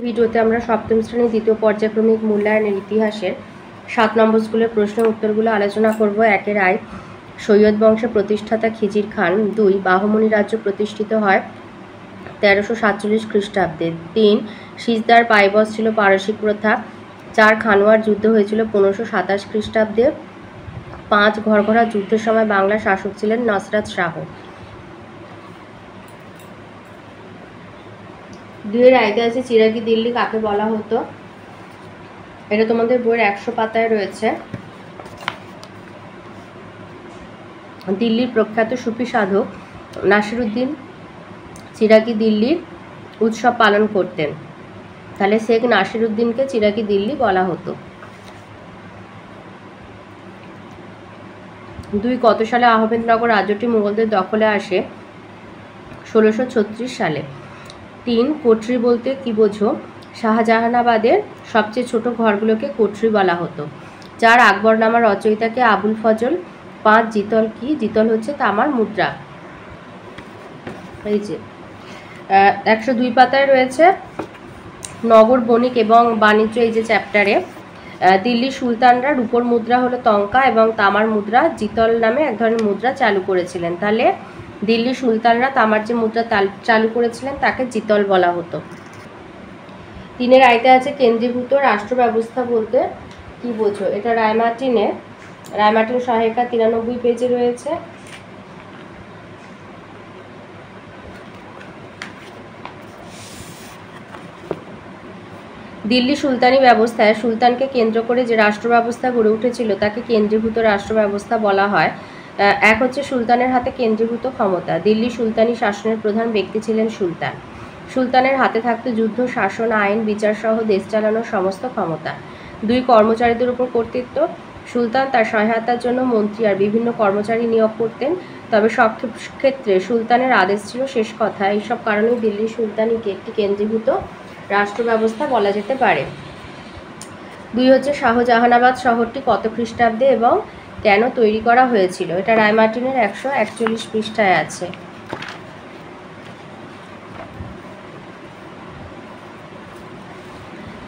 ভিডিওতে আমরা সপ্তম শ্রেণীর দ্বিতীয় পর্যায়ক্রমিক মূল্যায়নের ইতিহাসের 7 নম্বর স্কুলের প্রশ্নের উত্তরগুলো আলোচনা করব। 1 রায় সৈয়দ বংশের প্রতিষ্ঠাতা খিজির খান। 2 বাহমনি রাজ্য প্রতিষ্ঠিত হয় 1347 খ্রিস্টাব্দে। 3 সিজদার পাইবস ছিল পারসিক প্রথা। 4 খানোয়ার যুদ্ধ হয়েছিল 1527 খ্রিস্টাব্দে। 5 ঘরঘরা যুদ্ধের সময় বাংলার শাসক ছিলেন নসরাত শাহ। 2 এর আইতে আছে চিরাগি দিল্লি কাকে বলা হতো। এটা তোমাদের বইয়ের 100 পাতায় রয়েছে। দিল্লির প্রখ্যাত সুফি সাধক নাসিরুদ্দিন চিরাগি দিল্লির উৎসব পালন করতেন, তাহলে শেখ নাসিরুদ্দিনকে চিরাগি দিল্লি বলা হতো। 2 কত সালে আহমেদনগর রাজ্যটি মুঘলদের দখলে আসে? 1636 সালে। 3 কোঠরি বলতে কি বোঝো? শাহজাহানাবাদের সবচেয়ে ছোট ঘরগুলোকে কোঠরি বলা হতো। 4 আকবরনামার রচয়িতাকে আবুল ফজল। 5 জিতল কি? জিতল হচ্ছে তামার মুদ্রা। এই যে 102 পাতায় রয়েছে নগর বণিক এবং বাণিজ্য, এই যে চ্যাপ্টারে। দিল্লির সুলতানরা রূপোর মুদ্রা হলো টঙ্কা এবং তামার মুদ্রা জিতল নামে এক ধরনের মুদ্রা চালু করেছিলেন। তাহলে দিল্লির সুলতানরা তামার যে মুদ্রা চালু করেছিলেন তাকে জিতল বলা হতো। 3 এর আইতে আছে কেন্দ্রীভূত রাষ্ট্র ব্যবস্থা বলতে কি বোঝো? এটা রায়মার্টিন সহায়িকা 93 পেজে রয়েছে। দিল্লি সুলতানি ব্যবস্থায় সুলতানকে কেন্দ্র করে যে রাষ্ট্র ব্যবস্থা গড়ে উঠেছিল তাকে কেন্দ্রীভূত রাষ্ট্র ব্যবস্থা বলা হয়। 1 হচ্ছে সুলতানের হাতে কেন্দ্রীভূত ক্ষমতা। দিল্লি সুলতানি শাসনের প্রধান ব্যক্তি ছিলেন সুলতান। সুলতানের হাতে থাকতো যুদ্ধ, শাসন, আইন, বিচার সহ দেশ চালানোর সমস্ত ক্ষমতা। 2 কর্মচারীদের উপর কর্তৃত্ব। সুলতান তার সহায়তার জন্য মন্ত্রী আর বিভিন্ন কর্মচারী নিয়োগ করতেন, তবে সব ক্ষেত্রে সুলতানের আদেশ ছিল শেষ কথা। এইসব কারণে দিল্লি সুলতানিকে একটি কেন্দ্রীভূত রাষ্ট্র ব্যবস্থা বলা যেতে পারে। 2 হচ্ছে শাহজাহানাবাদ শহরটি কত খ্রিস্টাব্দে এবং কেন তৈরি করা হয়েছিল? এটা রায়মার্টিনের 141 পৃষ্ঠায় আছে।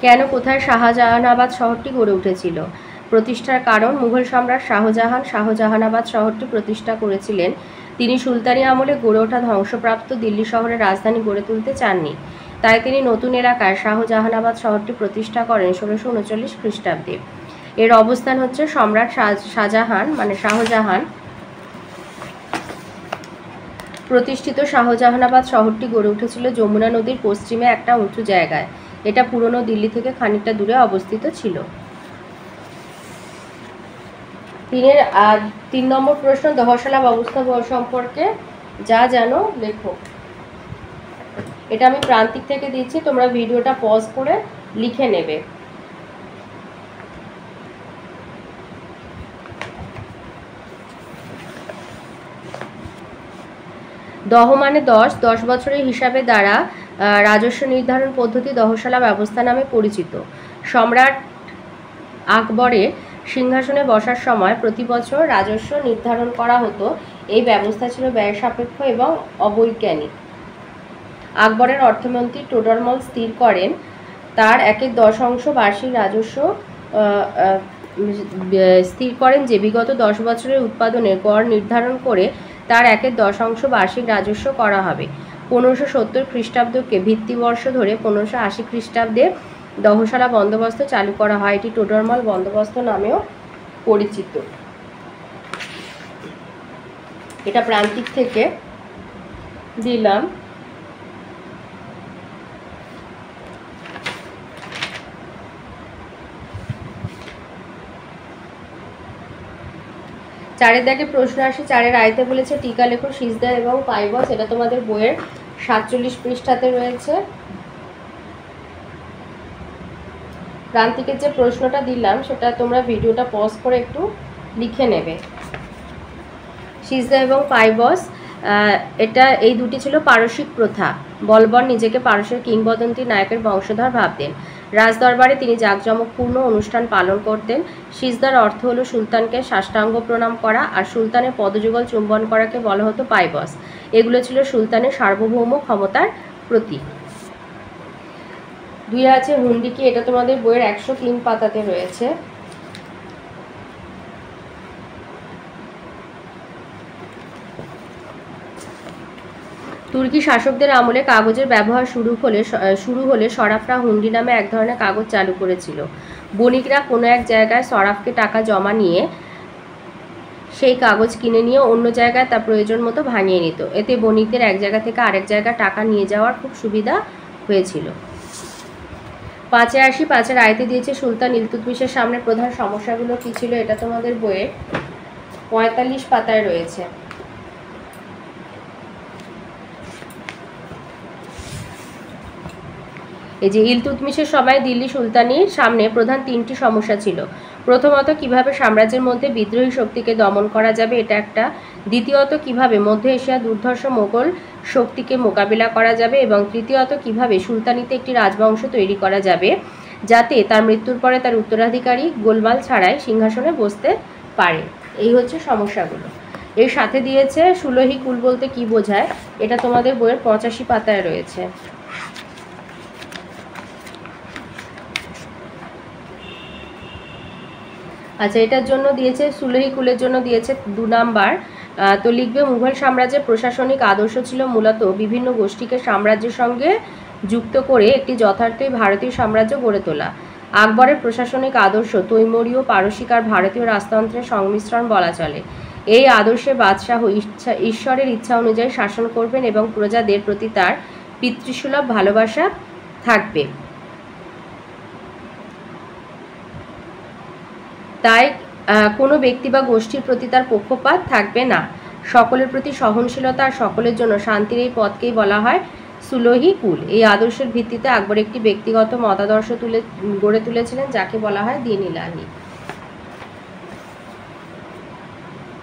কেন কোথায় শাহজাহানাবাদ শহরটি গড়ে উঠেছিল? প্রতিষ্ঠার কারণ মুঘল সম্রাট শাহজাহান শাহজাহানাবাদ শহরটি প্রতিষ্ঠা করেছিলেন। তিনি সুলতানি আমলে গড়ে ওঠা ধ্বংসপ্রাপ্ত দিল্লি শহরের রাজধানী গড়ে তুলতে চাননি, তাই তিনি নতুন এলাকায় শাহজাহানাবাদ শহরটি প্রতিষ্ঠা করেন 1639 খ্রিস্টাব্দে। এর অবস্থান হচ্ছে সম্রাট শাহজাহান প্রতিষ্ঠিত শাহজাহানাবাদ শহরটি গড়ে উঠেছিল যমুনা নদীর পশ্চিমে একটা উঁচু জায়গায়। এটা পুরনো দিল্লি থেকে খানিকটা দূরে অবস্থিত ছিল। 3 নম্বর প্রশ্ন, দহশালা ব্যবস্থা সম্পর্কে যা জানো লেখো। এটা আমি প্রান্তিক থেকে দিচ্ছি, তোমরা ভিডিওটা পজ করে লিখে নেবে। দহ মানে 10, 10 বছরের হিসাবে দ্বারা রাজস্ব নির্ধারণ পদ্ধতি দহশালা ব্যবস্থা নামে পরিচিত। সম্রাট আকবরের সিংহাসনে বসার সময় প্রতি বছর রাজস্ব নির্ধারণ করা হতো। এই ব্যবস্থা ছিল ব্যয় সাপেক্ষ এবং অবৈজ্ঞানিক। আকবরের অর্থমন্ত্রী টোডরমল স্থির করেন তার 1/10 বার্ষিক রাজস্ব স্থির করেন যে বিগত 10 বছরের উৎপাদনের গড় নির্ধারণ করে তার 1/10 বার্ষিক রাজস্ব করা হবে। 1570 খ্রিস্টাব্দকে ভিত্তিবর্ষ ধরে 1580 খ্রিস্টাব্দে দহশালা বন্দোবস্ত চালু করা হয়। এটি টোডরমল বন্দোবস্ত নামেও পরিচিত। এটা প্রান্তিক থেকে দিলাম। চারের দাগে প্রশ্ন আসে। 4 আয়তে বলেছে টিকা লেখো সিজদা এবং পাইবস। এটা তোমাদের বইয়ের 47 পৃষ্ঠাতে রয়েছে। প্রান্তিকের যে প্রশ্নটা দিলাম সেটা তোমরা ভিডিওটা পজ করে একটু লিখে নেবে। সিজদা এবং পাইবস, এটা এই দুটি ছিল পারসিক প্রথা। বলবন নিজেকে পারস্যের কিংবদন্তি নায়কের বংশধর ভাবতেন। রাজদরবারে তিনি জাঁকজমকপূর্ণ অনুষ্ঠান পালন করতেন। সিজদার অর্থ হলো সুলতানকে সাষ্টাঙ্গ প্রণাম করা, আর সুলতানের পদযুগল চুম্বন করাকে বলা হতো পাইবস। এগুলো ছিল সুলতানের সার্বভৌম ক্ষমতার প্রতীক। 2 আছে হুন্ডিকি, এটা তোমাদের বইয়ের 103 পাতাতে রয়েছে। তুর্কি শাসকদের আমলে কাগজের ব্যবহার শুরু হলে সরাফরা হুন্ডি নামে এক ধরনের কাগজ চালু করেছিল। বণিকরা কোনো এক জায়গায় সরাফকে টাকা জমা নিয়ে সেই কাগজ কিনে নিয়ে অন্য জায়গায় তার প্রয়োজন মতো ভাঙিয়ে নিত। এতে বণিকদের এক জায়গা থেকে আরেক জায়গায় টাকা নিয়ে যাওয়ার খুব সুবিধা হয়েছিল। 5-এ আসি। 5-এর আয়তে দিয়েছে সুলতান ইলতুৎমিশের সামনে প্রধান সমস্যাগুলো কী ছিল, এটা তোমাদের বইয়ে 45 পাতায় রয়েছে। এই যে ইলতুৎমিশের সময় দিল্লি সুলতানির সামনে প্রধান 3টি সমস্যা ছিল। প্রথমত, কিভাবে সাম্রাজ্যের মধ্যে বিদ্রোহী শক্তিকে দমন করা যাবে, এটা একটা। দ্বিতীয়ত, কিভাবে মধ্য এশিয়া দুর্ধর্ষ মোগল শক্তিকে মোকাবিলা করা যাবে, এবং তৃতীয়ত, কিভাবে সুলতানিতে একটি রাজবংশ তৈরি করা যাবে যাতে তার মৃত্যুর পরে তার উত্তরাধিকারী গোলমাল ছাড়াই সিংহাসনে বসতে পারে। এই হচ্ছে সমস্যাগুলো। এর সাথে দিয়েছে সুলহি কুল বলতে কি বোঝায়, এটা তোমাদের বইয়ের 85 পাতায় রয়েছে। আচ্ছা, এটার জন্য দিয়েছে সুলহি কুলের জন্য দিয়েছে 2 নাম্বার। তো লিখবে, মুঘল সাম্রাজ্যের প্রশাসনিক আদর্শ ছিল মূলত বিভিন্ন গোষ্ঠীকে সাম্রাজ্যের সঙ্গে যুক্ত করে একটি যথার্থই ভারতীয় সাম্রাজ্য গড়ে তোলা। আকবরের প্রশাসনিক আদর্শ তৈমুরীয়, পারসিক আর ভারতীয় রাজতন্ত্রের সংমিশ্রণ বলা চলে। এই আদর্শে বাদশাহ ঈশ্বরের ইচ্ছা অনুযায়ী শাসন করবেন এবং প্রজাদের প্রতি তার পিতৃসুলভ ভালোবাসা থাকবে। তাই কোনো ব্যক্তি বা গোষ্ঠীর প্রতি তার পক্ষপাত থাকবে না। সকলের প্রতি সহনশীলতা আর সকলের জন্য শান্তির এই পথকেই বলা হয় সুলহি কুল। এই আদর্শের ভিত্তিতে আকবর একটি ব্যক্তিগত মতাদর্শ গড়ে তুলেছিলেন যাকে বলা হয় দিন ইলাহি।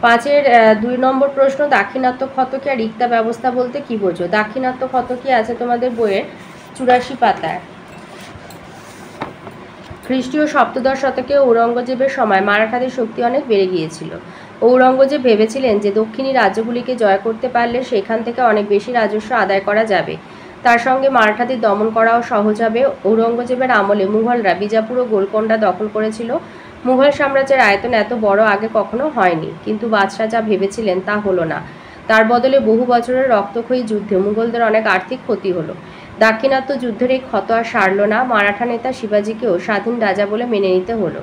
5-এর 2 নম্বর প্রশ্ন, দাক্ষিণাত্য খতকি আর ইক্তা ব্যবস্থা বলতে কি বোঝো? দাক্ষিণাত্য খতকি আছে তোমাদের বইয়ের 84 পাতায়। খ্রিস্টীয় সপ্তদশ শতকে ঔরঙ্গজেবের সময় মারাঠাদের শক্তি অনেক বেড়ে গিয়েছিল। ঔরঙ্গজেব ভেবেছিলেন যে দক্ষিণী রাজ্যগুলিকে জয় করতে পারলে সেখান থেকে অনেক বেশি রাজস্ব আদায় করা যাবে। তার সঙ্গে মারাঠাদের দমন করাও সহজ হবে। ঔরঙ্গজেবের আমলে মুঘলরা বিজাপুর ও গোলকোন্ডা দখল করেছিল। মুঘল সাম্রাজ্যের আয়তন এত বড় আগে কখনো হয়নি, কিন্তু বাদশাহ যা ভেবেছিলেন তা হলো না। তার বদলে বহু বছরের রক্তক্ষয়ী যুদ্ধে মুঘলদের অনেক আর্থিক ক্ষতি হলো। দাক্ষিণাত্য যুদ্ধের এই ক্ষত আর সারল না। মারাঠা নেতা শিবাজিকেও স্বাধীন রাজা বলে মেনে নিতে হলো।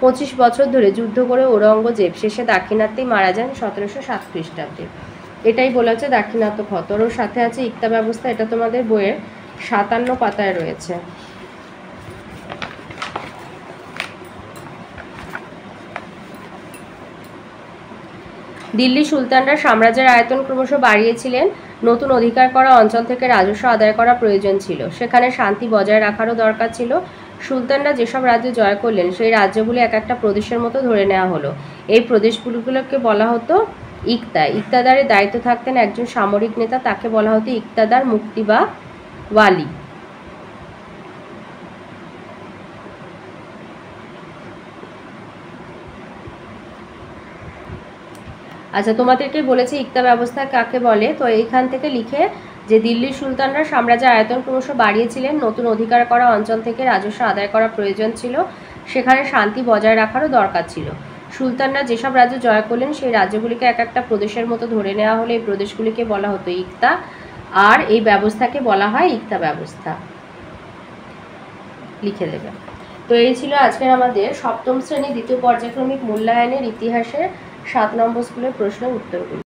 25 বছর ধরে যুদ্ধ করে ঔরঙ্গজেব শেষে দাক্ষিণাত্যেই মারা যান 1707 খ্রিস্টাব্দে। এটাই বলা হচ্ছে দাক্ষিণাত্য ক্ষত। ওর সাথে আছে ইক্তা ব্যবস্থা, এটা তোমাদের বইয়ের 57 পাতায় রয়েছে। দিল্লি সুলতানরা সাম্রাজ্যের আয়তন ক্রমশ বাড়িয়েছিলেন। নতুন অধিকার করা অঞ্চল থেকে রাজস্ব আদায় করা প্রয়োজন ছিল। সেখানে শান্তি বজায় রাখারও দরকার ছিল। সুলতানরা যেসব রাজ্য জয় করলেন সেই রাজ্যগুলি এক একটা প্রদেশের মতো ধরে নেওয়া হলো। এই প্রদেশগুলোকে বলা হতো ইক্তা। ইক্তাদারের দায়িত্ব থাকতেন একজন সামরিক নেতা, তাকে বলা হতো ইক্তাদার মুক্তি বা ওয়ালি। আচ্ছা, তোমাদেরকে বলেছি ইক্তা ব্যবস্থা কাকে বলে, তো এইখান থেকে লিখে যে দিল্লির সুলতানরা সাম্রাজ্যের আয়তন ক্রমশ বাড়িয়েছিলেন। নতুন অধিকার করা অঞ্চল থেকে রাজস্ব আদায় করা প্রয়োজন ছিল। সেখানে শান্তি বজায় রাখারও দরকার ছিল। সুলতানরা যেসব রাজ্য জয় করলেন সেই রাজ্যগুলিকে এক একটা প্রদেশের মতো ধরে নেওয়া হলে এই প্রদেশগুলিকে বলা হতো ইক্তা, আর এই ব্যবস্থাকে বলা হয় ইক্তা ব্যবস্থা। লিখে দেবে। তো এই ছিল আজকের আমাদের সপ্তম শ্রেণী দ্বিতীয় পর্যায়ক্রমিক মূল্যায়নের ইতিহাসের 7 নম্বর স্কুলের প্রশ্নের উত্তরগুলো।